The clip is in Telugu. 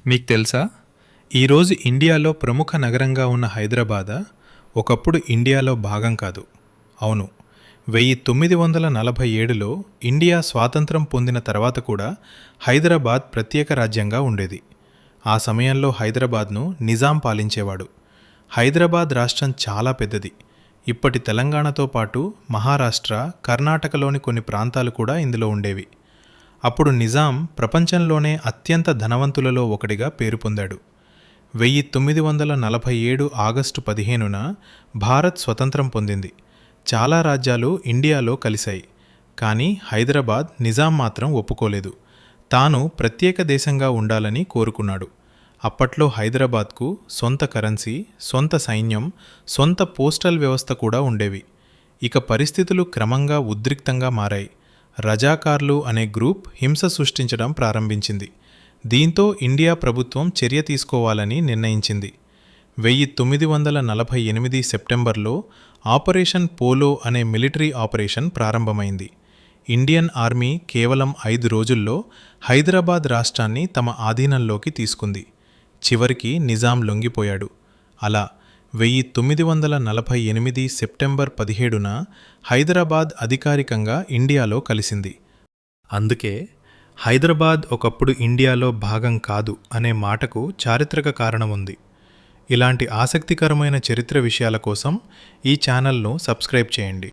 మీకు తెలుసా, ఈరోజు ఇండియాలో ప్రముఖ నగరంగా ఉన్న హైదరాబాద్ ఒకప్పుడు ఇండియాలో భాగం కాదు. అవును, 1947లో ఇండియా స్వాతంత్రం పొందిన తర్వాత కూడా హైదరాబాద్ ప్రత్యేక రాజ్యంగా ఉండేది. ఆ సమయంలో హైదరాబాద్ను నిజాం పాలించేవాడు. హైదరాబాద్ రాష్ట్రం చాలా పెద్దది. ఇప్పటి తెలంగాణతో పాటు మహారాష్ట్ర, కర్ణాటకలోని కొన్ని ప్రాంతాలు కూడా ఇందులో ఉండేవి. అప్పుడు నిజాం ప్రపంచంలోనే అత్యంత ధనవంతులలో ఒకడిగా పేరు పొందాడు. 1947 ఆగస్టు 15న భారత్ స్వతంత్రం పొందింది. చాలా రాజ్యాలు ఇండియాలో కలిశాయి. కానీ హైదరాబాద్ నిజాం మాత్రం ఒప్పుకోలేదు. తాను ప్రత్యేక దేశంగా ఉండాలని కోరుకున్నాడు. అప్పట్లో హైదరాబాద్కు సొంత కరెన్సీ, సొంత సైన్యం, సొంత పోస్టల్ వ్యవస్థ కూడా ఉండేవి. ఇక పరిస్థితులు క్రమంగా ఉద్రిక్తంగా మారాయి. రజాకార్లు అనే గ్రూప్ హింస సృష్టించడం ప్రారంభించింది. దీంతో ఇండియా ప్రభుత్వం చర్య తీసుకోవాలని నిర్ణయించింది. 1948 సెప్టెంబర్లో ఆపరేషన్ పోలో అనే మిలిటరీ ఆపరేషన్ ప్రారంభమైంది. ఇండియన్ ఆర్మీ కేవలం 5 రోజుల్లో హైదరాబాద్ రాష్ట్రాన్ని తమ ఆధీనంలోకి తీసుకుంది. చివరికి నిజాం లొంగిపోయాడు. అలా 1948 సెప్టెంబర్ 17న హైదరాబాద్ అధికారికంగా ఇండియాలో కలిసింది. అందుకే హైదరాబాద్ ఒకప్పుడు ఇండియాలో భాగం కాదు అనే మాటకు చారిత్రక కారణం ఉంది. ఇలాంటి ఆసక్తికరమైన చరిత్ర విషయాల కోసం ఈ ఛానల్ను సబ్స్క్రైబ్ చేయండి.